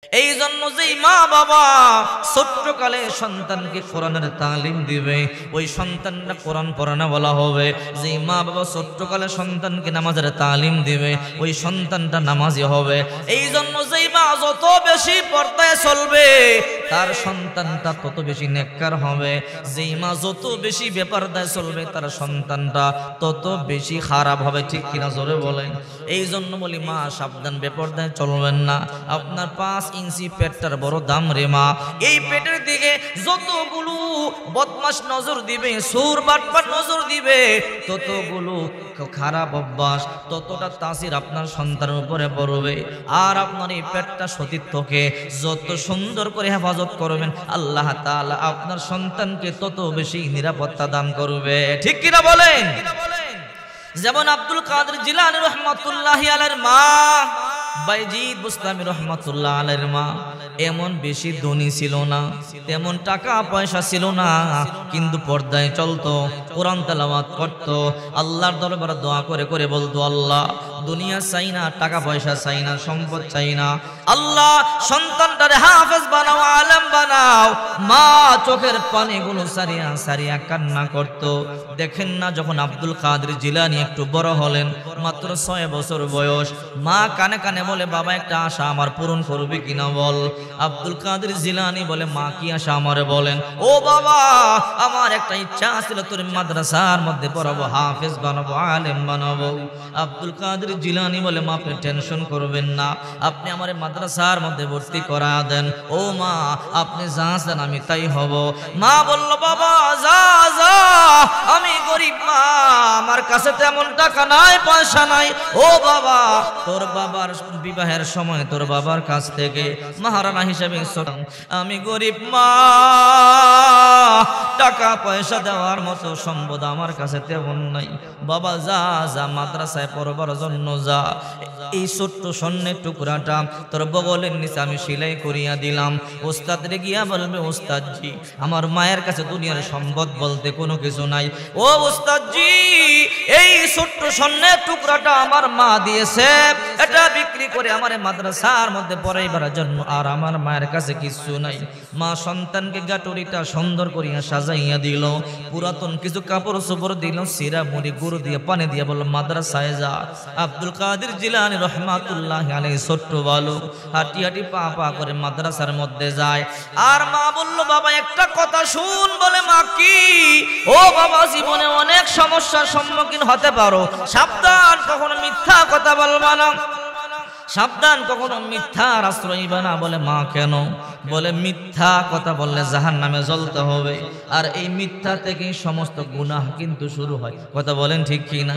এই জন্য যেই মা বাবা ছোট্টকালে সন্তানকে কোরআনের তালিম দিবে, ওই সন্তানটা কোরআন পড়ানো বলা হবে। যেই মা বাবা ছোট্টকালে সন্তানকে নামাজের তালিম দিবে, ওই সন্তানটা নামাজি হবে। এই জন্য যেই মা যত বেশি পর্দায় চলবে, তার সন্তানটা তত বেশি নেককার হবে। যেই মা যত বেশি বেপরদায় চলবে, তার সন্তানটা তত বেশি খারাপ হবে। ঠিক কিনা জোরে বলেন? এই জন্য বলি মা সাবধান, বেপরদায় চলবেন না। আপনার 5 ইঞ্চি পেটটার বড় দাম রে মা। এই পেটের দিকে যতগুলো বদমাশ নজর দিবে, সুর বাটপার নজর দিবে, ততগুলো খারাপ অভ্যাস, ততটা তাসির আপনার সন্তানের উপরে পড়বে। আর আপনার এই পেটটা সতীত্বকে যত সুন্দর করে হেফাজত করবেন, আল্লাহ তাআলা আপনার সন্তানকে তত বেশি নিরাপত্তা দান করবে। ঠিক কিনা বলেন? যেমন আব্দুল কাদের জিলানী রহমাতুল্লাহি আলাইহির মা বাইজিদ বুস্তামি রহমাতুল্লাহ আলাইহির মা এমন বেশি ধনী ছিল না, তেমন টাকা পয়সা ছিল না, কিন্তু পর্দায় চলতো, কোরআন তেলাওয়াত করতো, আল্লাহর দরবারে দোয়া করে করে বলতো, আল্লাহ দুনিয়া চাই না, টাকা পয়সা চাই না, সম্পদ চাই না, আল্লাহ সন্তানটারে হাফেজ বানাও, আলেম বানাও। মা চোখের পানিগুলো সারিয়া সারিয়া কান্না করতো। দেখেন না, যখন আব্দুল কাদের জিলানী একটু বড় হলেন, মাত্র 6 বছর বয়স, মা কানে কানে বলে, বাবা একটা আশা আমার পূরণ করবে কিনা বল। আব্দুল কাদের জিলানী বলে, মা কি আশা আমারে বলেন। ও বাবা, আমার একটা ইচ্ছা ছিল তোর মাদ্রাসার মধ্যে পড়াবো, হাফেজ বানাবো, আলেম বানাবো। আব্দুল কাদের জিলানী বলে, মা আপনি টেনশন করবেন না, আপনি আমার মাদ্রাসার মধ্যে ভর্তি করা দেন। ও মা, আপনি যা চান আমি তাই হব। মা বলল, বাবা যা যা, আমি গরিব মা, আমার কাছে তেমন টাকা নাই, পয়সা নাই। ও বাবা, তোর বাবার বিবাহের সময় তোর বাবার কাছ থেকে মহারানা হিসেবে আমি গরিব মা, টাকা পয়সা দেওয়ার মতো সম্পদ আমার কাছে তেমন নাই। বাবা যা যা, মাদ্রাসায় পড়বার জন্য যা, এই ছোট্ট স্বর্ণের টুকরাটা তোর বগলের নিচে আমি সেলাই করিয়া দিলাম। ওস্তাদ রে গিয়া বলবে, ওস্তাদজি আমার মায়ের কাছে দুনিয়ার সম্পদ বলতে কোনো কিছু নাই। ও ওস্তাদজি, এই ছোট্ট স্বর্ণের টুকরাটা আমার মা দিয়েছে, এটা বিক্রি করে আমার মাদ্রাসার মধ্যে পড়াইবার জন্য, আর আমার মায়ের কাছে কিছু নাই। মা সন্তানকে গাটুরিটা সুন্দর করিয়া সাজাইয়া দিল, পুরাতন কিছু কাপড় চোপড় দিল, সিরা মুড়ি গুড় দিয়ে পানি দিয়ে বলল, মাদ্রাসায় যা। আব্দুল কাদের জিলানী রহমাতুল্লাহি আলাইহি ছোট্ট বালক হাঁটি হাঁটি পা পা করে মাদ্রাসার মধ্যে যায়। আর মা বলল, বাবা একটা কথা শুন। বলে, মা কি? ও বাবা, জীবনে অনেক সমস্যার সম্মুখীন হতে পারো, সাবধান, কখনো মিথ্যা কথা বলবা না, সাবধান, কখনো মিথ্যার আশ্রয় নিবা না। বলে, মা কেন? বলে, মিথ্যা কথা বললে জাহান্নামে জ্বলতে হবে, আর এই মিথ্যা থেকেই সমস্ত গুনাহ কিন্তু শুরু হয়। কথা বলেন ঠিক কি না?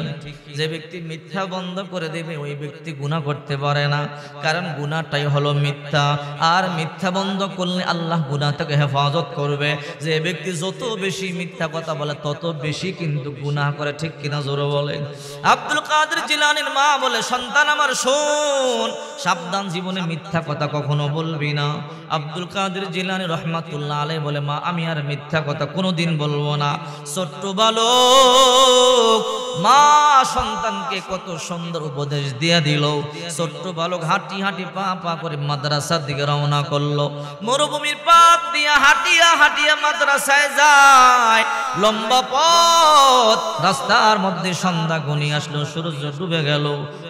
যে ব্যক্তি মিথ্যা বন্ধ করে দেবে, ওই ব্যক্তি গুনাহ করতে পারে না, কারণ গুনাহটাই হলো মিথ্যা। আর মিথ্যা বন্ধ করলে আল্লাহ গুনাহ থেকে হেফাজত করবে। যে ব্যক্তি যত বেশি মিথ্যা কথা বলে, তত বেশি কিন্তু গুনাহ করে। ঠিক কিনা জোরে বলেন? আব্দুল কাদের জিলানীর মা বলে, সন্তান আমার শোন, সাবধান, জীবনে মিথ্যা কথা কখনো বলবি না। আব্দুল কাদের জিলানী রহমাতুল্লাহ আলাইহি বলে, মা আমি আর মিথ্যা কথা কোনোদিন বলবো না। ছোট্ট বালক মা সন্তানকে কত সুন্দর উপদেশ দিয়ে দিল। ছোট্ট বালক হাঁটি হাঁটি পা পা করে মাদ্রাসার দিকে রওনা করলো। মরুভূমির পাত দিয়ে হাঁটিয়া হাঁটিয়া মাদ্রাসায় যায়। লম্বা পথ, রাস্তার মধ্যে সন্ধ্যা ঘনিয়ে আসলো, সূর্য ডুবে গেল।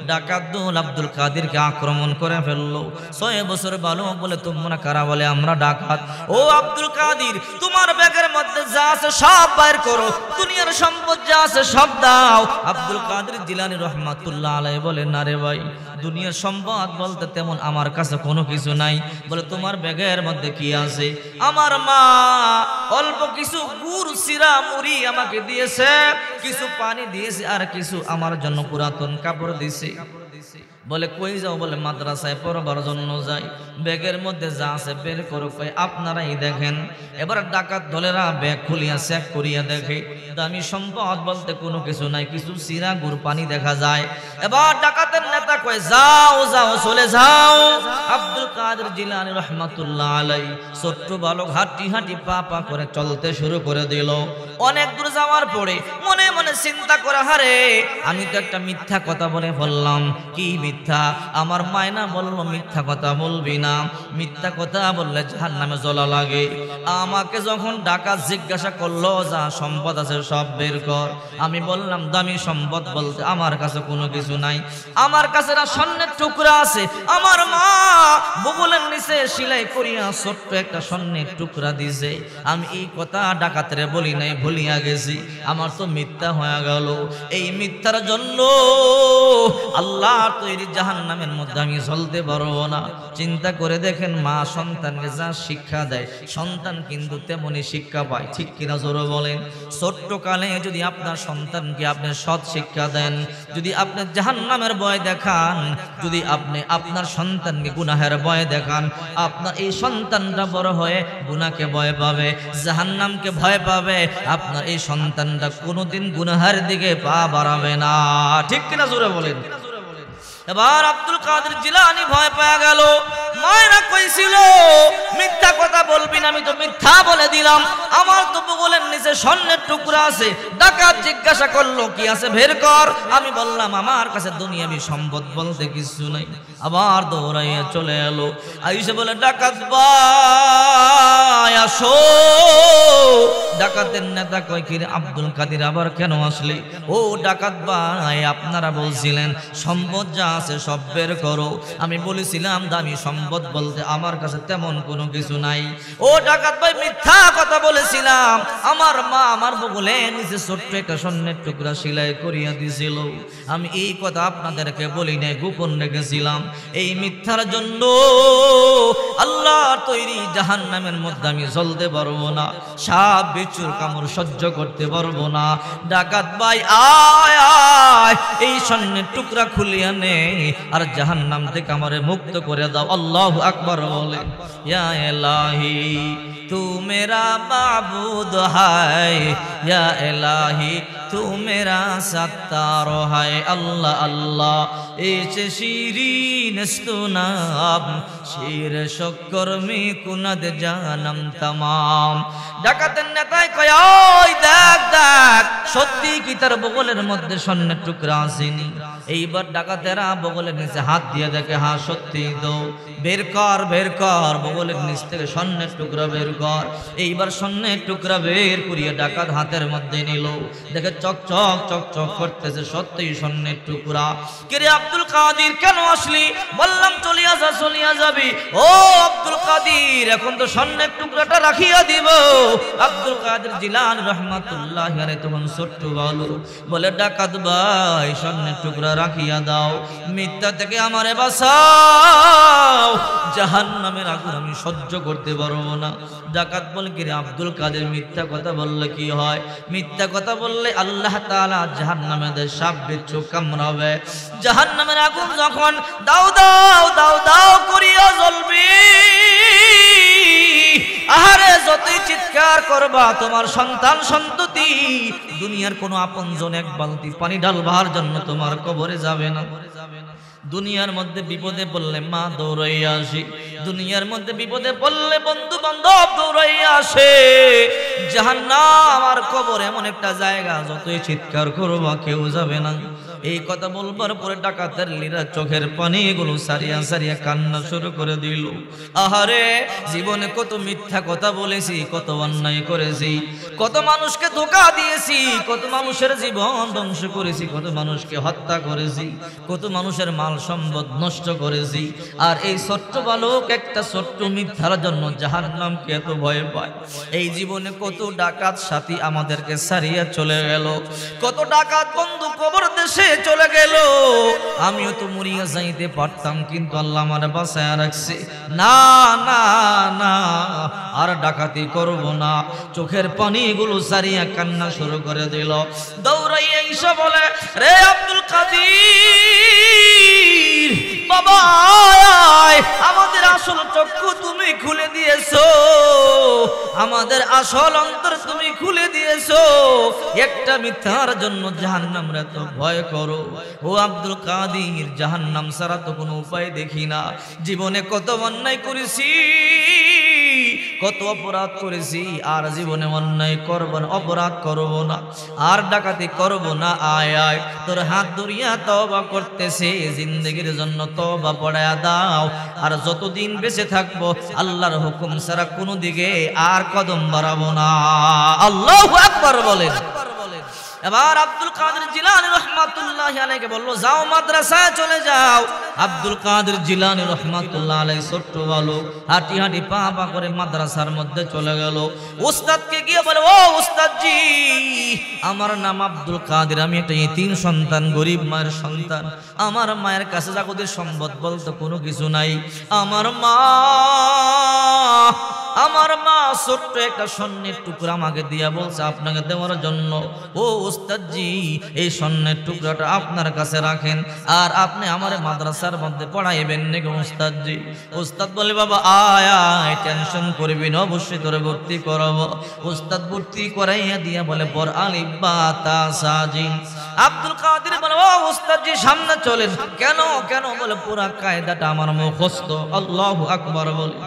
ডাকাত দল আব্দুল কাদেরকে আক্রমণ করে ফেললো। 6 বছর বালক বলে, তোমরা কারা? বলে, আমরা ডাকাত। ও আব্দুল কাদের, তোমার ব্যাগের মধ্যে যা আছে সব বাইর করো, দুনিয়ার সম্পদ যা আছে সব দাও। আব্দুল কাদের জিলানী রহমাতুল্লাহ আলাইহি বলে, না রে ভাই, দুনিয়ার সম্পদ বলতে তেমন আমার কাছে কোনো কিছু নাই। বলে, তোমার ব্যাগের মধ্যে কি আছে? আমার মা অল্প কিছু গুড় সিরা মুড়ি আমাকে দিয়েছে, কিছু পানি দিয়েছে, আর কিছু আমার জন্য পুরাতন কাপড় দিয়েছে। বলে, কই যাও? বলে, মাদ্রাসায় পড়বার জন্য যাই। ব্যাগের মধ্যে যা আছে বের করো। কই, আপনারাই দেখেন। এবার ডাকাত দলেরা ব্যাগ খুলিয়া চেক করিয়া দেখে, দামি সম্পদ বলতে কোনো কিছু নাই, কিছু সিরা গুড় পানি দেখা যায়। এবার ডাকাতের নেতা কয়, যাও যাও, চলে যাও। আব্দুল কাদের জিলানী রহমাতুল্লাহ আলাইহি ছোট্ট বালক হাঁটি হাঁটি পা পা করে চলতে শুরু করে দিল। অনেক দূর যাওয়ার পরে মনে মনে চিন্তা করে, হারে আমি তো একটা মিথ্যা কথা বলে বললাম। কি মিথ্যা? মিথ্যা। আমার মায়না বলল মিথ্যা কথা বলবি না, মিথ্যা কথা বললে জাহান্নামে জ্বলা লাগে। আমাকে যখন ডাকাত জিজ্ঞাসা করলো যা সম্পদ আছে সব বের কর, আমি বললাম দামি সম্পদ বলতে আমার কাছে কোনো কিছু নাই, আমার কাছে না স্বর্ণের টুকরা আছে, আমার মা বগলের নিচে সেলাই করিয়া ছোট্ট একটা স্বর্ণের টুকরা দিছে। আমি এই কথা ডাকাতরে বলি নাই, ভুলিয়া গেছি, আমার তো মিথ্যা হয়ে গেল। এই মিথ্যার জন্য আল্লাহ তৈরি জাহান্নামের মধ্যে আমি চলতে পারবো না। চিন্তা করে দেখেন, মা সন্তানকে যা শিক্ষা দেয় সন্তান কিন্তু তেমনি শিক্ষা পায়, ঠিক কিনা জোরে বলেন? ছোট্ট কালে যদি আপনার সন্তানকে আপনি সৎ শিক্ষা দেন, যদি আপনি জাহান্নামের ভয় দেখান, যদি আপনি আপনার সন্তানকে গুনাহের ভয় দেখান, আপনার এই সন্তানটা বড় হয়ে গুনাহকে ভয় পাবে, জাহান্নামকে ভয় পাবে। আপনার এই সন্তানটা কোনোদিন গুনাহের দিকে পা বাড়াবে না, ঠিক কিনা জোরে বলেন? এবার আব্দুল কাদের জিলানী ভয় পেয়ে গেল। মায়েরা কইছিল মিথ্যা কথা বলবি না, আমি তো মিথ্যা বলে দিলাম, আমার তো বগলের নিচে স্বর্ণের টুকরা আছে। ডাকাত জিজ্ঞাসা করলো কি আছে বের কর, আমি বললাম আমার কাছে দুনিয়াবি সম্পদ বলতে কিছু নাই। আবার দৌড়াইয়া চলে এলো, আইসে বলে ডাকাত ভাই আসো। ডাকাতের নেতা কয় কি রে আব্দুল কাদের আবার কেন আসলি? ও ডাকাত ভাই আপনারা বলছিলেন সম্পদ যা আছে সব বের করো, আমি বলেছিলাম দামি সম্পদ বলতে আমার কাছে তেমন কোনো কিছু নাই। ও ডাকাত ভাই মিথ্যা কথা বলেছিলাম, আমার মা আমার বগলে নিচে ছোট্ট একটা স্বর্ণের টুকরা সেলাই করিয়া দিয়েছিল, আমি এই কথা আপনাদেরকে বলি নাই, গোপন রেখেছিলাম। এই মিথ্যার জন্য আল্লাহর তৈরি জাহান্নামের মধ্যে আমি জ্বলতে পারবো না, সাপ বিচ্ছুর কামড় সহ্য করতে পারবো না। ডাকাত ভাই আয় আয়, এই স্বর্ণের টুকরা খুলিয়া নে আর জাহান্নাম থেকে আমারে মুক্ত করে দাও। আল্লাহু আকবার বলেন। ইয়া ইলাহি তু মেরা মাবুদ হায়, ইয়া ইলাহি তু মেরা সত্তার হায়। আল্লাহ আল্লাহ এসে শিরিন স্তনাব শির শক্কর মে কুনাদ জানাম তামাম। ডাকাতের নেতায় কয় ওই দেখ দেখ সত্যি কি তার বগলের মধ্যে স্বর্ণের টুকরা আসেনি? এইবার ডাকাতেরা বগলের নিচে হাত দিয়ে দেখে হ্যাঁ সত্যি তো, বের কর বের কর, বগলের নিচ থেকে স্বর্ণের টুকরা বের কর। এইবার স্বর্ণের টুকরা বের করিয়ে ডাকাত হাতের মধ্যে নিল, দেখে চকচক চকচক করতেছে, সত্যি স্বর্ণের টুকরা। কিরে আব্দুল কাদের কেন আসলি? বললাম চলিয়া যা, চলিয়া যাবি। ও আব্দুল কাদের এখন তো স্বর্ণের টুকরাটা রাখিয়া দিব। আব্দুল কাদের জিলানী রহমাতুল্লাহ আলাইহি তখন ছোট্ট বলে ডাকাত ভাই স্বর্ণের টুকরা রাখিয়া দাও, মিথ্যা থেকে আমারে বাঁচাও, জাহান্নামের আগুন আমি সহ্য করতে পারবো না। ডাকাত বলে কি রে আব্দুল কাদের মিথ্যা কথা বললে কি হয়? মিথ্যা কথা বললে আল্লাহ তাআলা জাহান্নামে সাপ বিচ্ছু কামড়াবে, জাহান্নামের আগুন যখন দাও দাও দাও দাও করিয়া জ্বলবে, আহারে যতই চিৎকার করবা তোমার সন্তান সন্ততি দুনিয়ার কোনো আপনজন এক বালতি পানি ঢালবার জন্য তোমার কবরে যাবে না। দুনিয়ার মধ্যে বিপদে পড়লে মা দৌড়াইয়া আসে, দুনিয়ার মধ্যে বিপদে পড়লে বন্ধু বান্ধব দৌড়াইয়া আসে। জাহান্নাম আর কবর এমন একটা জায়গা যতই চিৎকার করবা কেউ যাবে না। এই কথা বলবার পরে ডাকাতের লিরা চোখের পানিগুলো সারিয়া সারিয়া কান্না শুরু করে দিল। আহারে জীবনে কত মিথ্যা কথা বলেছি, কত অন্যায় করেছি, কত মানুষকে ধোঁকা দিয়েছি, কত মানুষের জীবন ধ্বংস করেছি, কত মানুষকে হত্যা করেছি, কত মানুষের মাল সম্পদ নষ্ট করেছি। আর এই ছোট্ট বালক একটা ছোট্ট মিথ্যার জন্য জাহান্নামকে এত ভয় পায়। এই জীবনে কত ডাকাত সাথী আমাদেরকে সারিয়া চলে গেল, কত ডাকাত বন্ধু কবর দেশে চলে গেল। আমিও তো মরিয়া যাইতে পারতাম, কিন্তু আল্লাহ আমার বাঁচায়া রাখছে। না না না আর ডাকাতি করব না। চোখের পানিগুলো সারিয়া কান্না শুরু করে দিল। দৌড়াইয়া এসে বলে রে আব্দুল কাদের বাবা আমাদের আসল চক্ষু তুমি খুলে দিয়েছো, আমাদের আসল অন্তর তুমি খুলে দিয়েছো। একটা মিথ্যার জন্য জাহান্নামের এত ভয় করো? ও আব্দুল কাদের জাহান্নাম ছাড়া তো কোনো উপায় দেখি না। জীবনে কত অন্যায় করেছি, কত অপরাধ করেছি, আর জীবনে অন্যায় করব না, অপরাধ করব না, আর ডাকাতি করব না। আয় আয় তোর হাত ধরিয়া তওবা করতেছে, জিন্দেগির জন্য তওবা পড়ায়া দাও। আর যতদিন বেঁচে থাকবো আল্লাহর হুকুম ছাড়া কোনো দিকে আর কদম বাড়াবো না। আল্লাহু আকবার বলেন। এবার আব্দুল কাদের জিলানী রহমাতুল্লাহি আলাইহি বলল, যাও মাদ্রাসায় চলে যাও। আব্দুল কাদের জিলানী রহমাতুল্লাহি আলাইহি ছোট্ট বালক হাঁটি হাঁটি পা পা করে মাদ্রাসার মধ্যে চলে গেল। উস্তাদকে গিয়ে বলে, ও উস্তাদ জি, আমার নাম আব্দুল কাদের, আমি একটা ইতিম সন্তান, গরিব মায়ের সন্তান। আমার মায়ের কাছে জাগতিক সম্পদ বলতে কোনো কিছু নাই। আমার মা ছোট্ট একটা স্বর্ণের টুকরা আমাকে দিয়া বলছে আপনাকে দেওয়ার জন্য। ও উস্তাদ জি, এই স্বর্ণের টুকরাটা আপনার কাছে রাখেন, আর আপনি আমার মাদ্রাসার মধ্যে পড়াইবেন নাকি উস্তাদ জি? উস্তাদ বলে, বাবা আয় আয়, টেনশন করবি না, অবশ্যই তোরে ভর্তি করাবো। উস্তাদ ভর্তি করাইয়া দিয়া বলে, পর আলিফ বা তা সা জিম। আব্দুল কাদের বলে, ও উস্তাদ জি সামনে চলেন। কেন কেন? বলে, পুরা কায়দাটা আমার মুখস্থ। আল্লাহু আকবার বলে।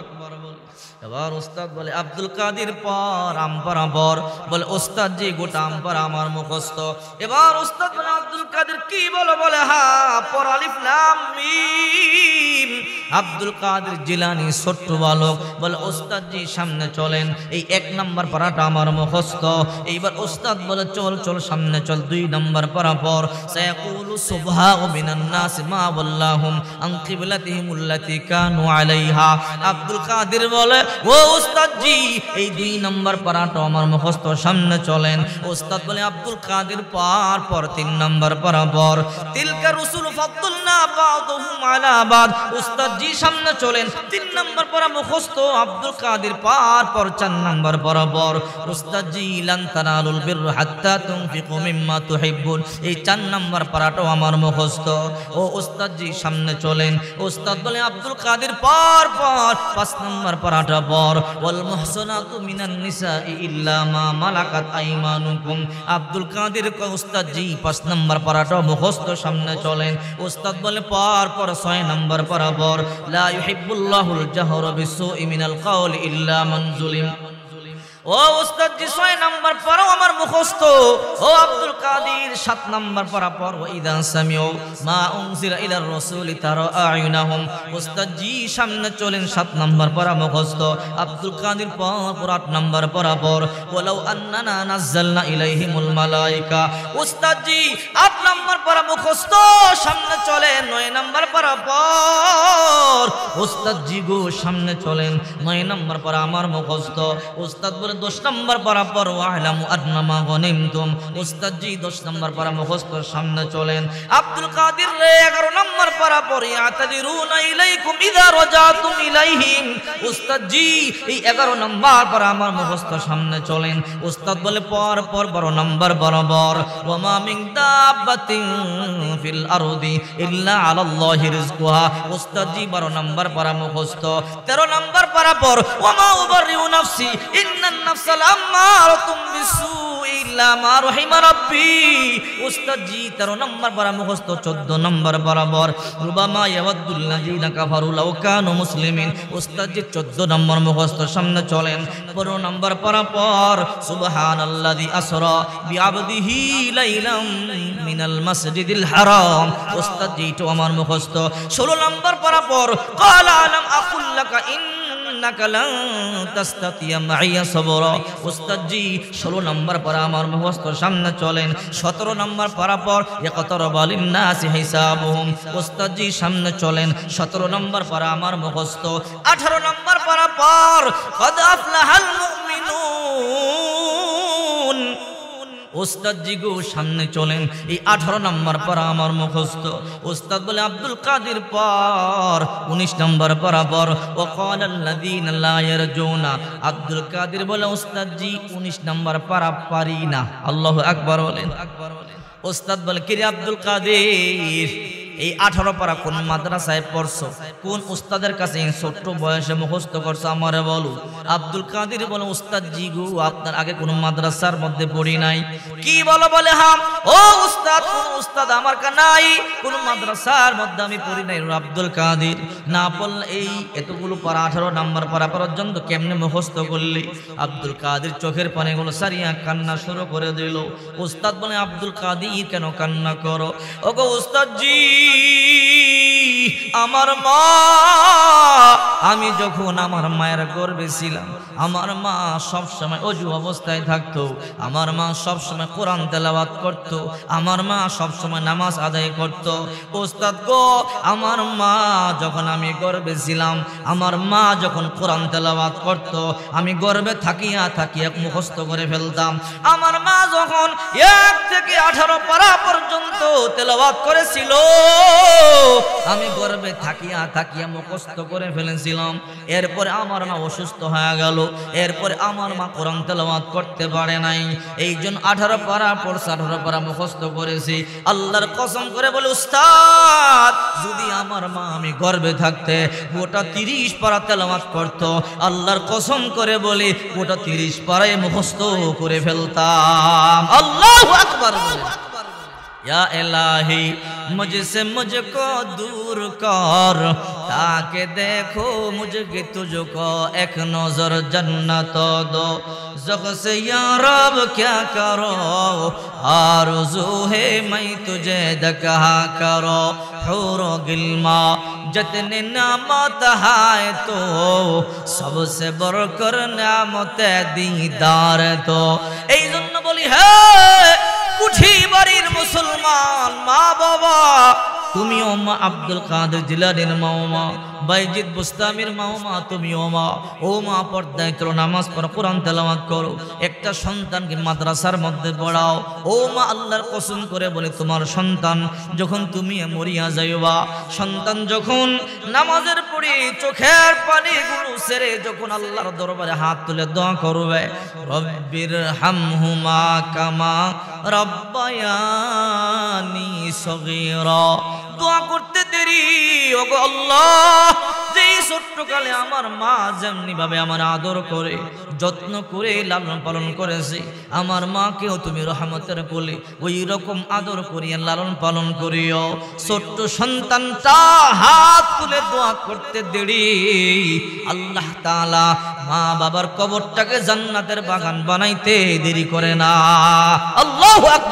এবার উস্তাদ বলে, আব্দুল কাদের পর আমপারা পর। বলে, উস্তাদ জি গোটা আমপারা আমার মুখস্থ। এবার উস্তাদ বলে, আব্দুল কাদের কি বলো? বলে, হ্যাঁ, পর আলিফ লাম মিম। আব্দুল কাদের জিলানী ছোট্ট বালক বলে, উস্তাদ জি সামনে চলেন, এই 1 নম্বর পারাটা আমার মুখস্থ। এইবার উস্তাদ বলে, চল চল সামনে চল, 2 নম্বর পারা পর। সায়াকুলু সুবহাউ মিনান নাস মা ওয়াল্লাহুম আন কিবলাতিহিম আল্লাতী কানু আলাইহা। আব্দুল কাদের বলে, ও উস্তাদ জি, এই 2 নম্বর পারাটা আমার মুখস্থ, সামনে চলেন। উস্তাদ বলে, আব্দুল কাদের পার পর 3 নম্বর পারা পর। তিলকা রুসুল ফাদলনা বাদুহুম আলা বাদ। উস্তাদ জি সামনে চলেন, 3 নম্বর পারা মুখস্থ। আব্দুল কাদের পার পর 4 নম্বর পারা পর। উস্তাদ জি, লান তানালুল বিররা হাত্তা তুনফিকু মিম্মা তুহিব্বুন, এই 4 নম্বর পারাটাও আমার মুখস্থ। ও উস্তাদ জি সামনে চলেন। উস্তাদ বলে, আব্দুল কাদের পার পর 5 নম্বর পারাটা পর। ওয়াল মুহসানাতু মিনান নিসাই ইল্লা মা মালাকাত আইমানুকুম। আব্দুল কাদের কয়, উস্তাদ জি 5 নম্বর পারাটা মুখস্থ, সামনে চলেন। উস্তাদ বলে, পার পর 6 নম্বর পারা পর। লা ইউহিব্বুল্লাহুল জাহরা বিসসুই মিনাল কাওলি ইল্লা মান যুলিম। ও উস্তাদ জি 6 নম্বর পারাও আমার মুখস্থ। ও আব্দুল কাদের 7 নম্বর পারা পর। ওয়া ইযা সামিউ মা উনজিলা ইলার রাসূলি তারা আয়ুনাহুম। উস্তাদ জি সামনে চলেন, 7 নম্বর পারা মুখস্থ। আব্দুল কাদের পর 8 নম্বর পারা পর। ওয়ালাউ আন্নানা নাযালনা ইলাইহিমুল মালায়েকা। উস্তাদ জি 8 নম্বর পারা মুখস্থ, সামনে চলেন, 9 নম্বর পারা পর। উস্তাদ জি গো সামনে চলেন, 9 নম্বর পারা আমার মুখস্থ। উস্তাদ বলে, 10 নম্বর পারা পর। ওয়ালামু আন্নামা গনিমতুম। উস্তাদ জি 10 নম্বর পারা মুখস্থ, সামনে চলেন। আব্দুল কাদের 11 নম্বর পারা পর। ইয়াতাদিরুনা ইলাইকুম ইযা রাজাতুম ইলাইহিম। উস্তাদ জি এই 11 নম্বর পারা আমার মুখস্থ, সামনে চলেন। উস্তাদ বলে, পর পর 12 নম্বর বরাবর। ওয়া মা মিন দাব্বাতিন ফিল আরদি ইল্লা আলাল্লাহি রিজকুহা। উস্তাদ জি 12 নম্বর পারা মুখস্থ। 13 নম্বর পারা পর। ওয়া মা উবাররিউ নাফসি ইন্নান নাফসা লাম্মারাতুম বিসসুই ইল্লা মা রাহিমা রাব্বি। উস্তাদ জি 13 নম্বর পারা মুখস্থ, 14 নম্বর বরাবর। রুবামা ইয়াওয়াদ্দুল লাযিনা কাফারু লাউ কানু মুসলিমিন। উস্তাদ জি 14 নম্বর মুখস্থ, সামনে চলেন। 15 নম্বর পারা পর। সুবহানাল্লাযী আসরা বিআবদিহি লাইলাম মিনাল মাসজিদিল হারাম। উস্তাদ জি তো আমার মুখস্থ। 16 নম্বর পারা পর। ক্বালা আলাম আকুল লাকা ইন্নাকা লান তাস্তাতিয়া মাইয়া সাবরা। উস্তাদ জি 16 নম্বর পারা আমার মুখস্থ, সামনে চলেন। 17 নম্বর পারা পর। ইকতারাবা লিন-নাসি হিসাবুহুম। উস্তাদ জি সামনে চলেন, 17 নম্বর পারা আমার মুখস্থ। 18 নম্বর পারা পর। কদ আফলাহাল মুমিনুন। উস্তাদ জি গো সামনে চলেন, এই 18 নম্বর পারা আমার মুখস্থ। উস্তাদ বলে, আব্দুল কাদের পর 19 নম্বর পারা পর। ওয়া ক্বালাল্লাযীনা লা ইয়ারজুনা। আব্দুল কাদের বলে, উস্তাদ জি 19 নম্বর পারা পারি না। আল্লাহু আকবার বলেন। উস্তাদ বলে, কি রে আব্দুল কাদের, এই 18 পারা কোন মাদ্রাসায় পড়ছো? কোন উস্তাদের কাছে এই ছোট্ট বয়সে মুখস্থ করছো? আমারে বলো। আব্দুল কাদের বলে, উস্তাদ জি গো আপনার আগে কোন মাদ্রাসার মধ্যে পড়ি নাই, কি বলো বলে হাম ও উস্তাদ, কোন উস্তাদ আমার কা নাই, কোন মাদ্রাসার মধ্যে আমি পড়ি নাই। আব্দুল কাদের না পড়লে এই এতগুলো পারা 18 নাম্বার পারা পর্যন্ত কেমনে মুখস্থ করলি? আব্দুল কাদের চোখের পানিগুলো সারিয়া কান্না শুরু করে দিল। উস্তাদ বলে আব্দুল কাদের কেন কান্না করো? ওগো উস্তাদ জি, আমার মা, আমি যখন আমার মায়ের গর্ভে ছিলাম আমার মা সব সময় অজু অবস্থায় থাকতো, আমার মা সব সময় কোরআন তেলাওয়াত করত, আমার মা সব সময় নামাজ আদায় করত। ওস্তাদ গো, আমার মা যখন আমি গর্ভে ছিলাম, আমার মা যখন কোরআন তেলাওয়াত করত, আমি গর্ভে থাকিয়া থাকিয়া মুখস্থ করে ফেলতাম। আমার মা যখন 1 থেকে 18 পারা পর্যন্ত তেলাওয়াত করেছিল, আমি গর্ভে থাকিয়া থাকিয়া মুখস্থ করে ফেলেছিলাম। এরপরে আমার মা অসুস্থ হয়ে গেল, এরপরে আমার মা কোরআন তেলাওয়াত করতে পারে নাই, এই জন্য 18 পারা পড়ছে, 18 পারা মুখস্থ করেছি। আল্লাহর কসম করে বলে উস্তাদ, যদি আমার মা আমি গর্ভে থাকতে গোটা 30 পারা তেলাওয়াত করতো, আল্লাহর কসম করে বলি গোটা 30 পারায় মুখস্থ করে ফেলতাম। আল্লাহু আকবার। या इलाही मुझसे मुझको दूर कर, ताकि देखो मुझे तुझको एक नजर जन्नत दो। ज़ख से या रब क्या करो, आरज़ू है मैं तुझे दकहा करो। हूरो गिल्मा जितने नामत है तो सबसे बढ़कर नामत दीदार तो। এই জন্য বলি হ্যাঁ কুঠি বাড়ির মুসলমান মা বাবা, তুমিও মা আব্দুল কাদের জিলানীর মা, বাইজিদ বুস্তামির মা, তুমিও মা। ও মা, পর্দায় করো, নামাজ পড়ো, কোরআন তেলাওয়াত করো, একটা সন্তানকে মাদ্রাসার মধ্যে পড়াও। ও মা, আল্লাহর কসম করে বলে তোমার সন্তান যখন তুমি মরিয়া যাইবা, সন্তান যখন নামাজের পড়ে চোখের পানিগুলো ছেড়ে যখন আল্লাহর দরবারে হাত তুলে দোয়া করবে, রব্বির হামহুমা কামা রব্বায়ানি সগীরা, দোয়া করতে দেরি। ওগো আল্লাহ, যেই ছোট্টকালে আমার মা যেমনি ভাবে আমার আদর করে যত্ন করে লালন পালন করেছে, আমার মাকেও তুমি রহমতের কোলে ওই রকম আদর করিয়া লালন পালন করিও। ছোট্ট সন্তানটা হাত তুলে দোয়া করতে দেরি, আল্লাহ তাআলা মা বাবার কবরটাকে জান্নাতের বাগান বানাইতে দেরি করে না। আল্লাহু আকবার।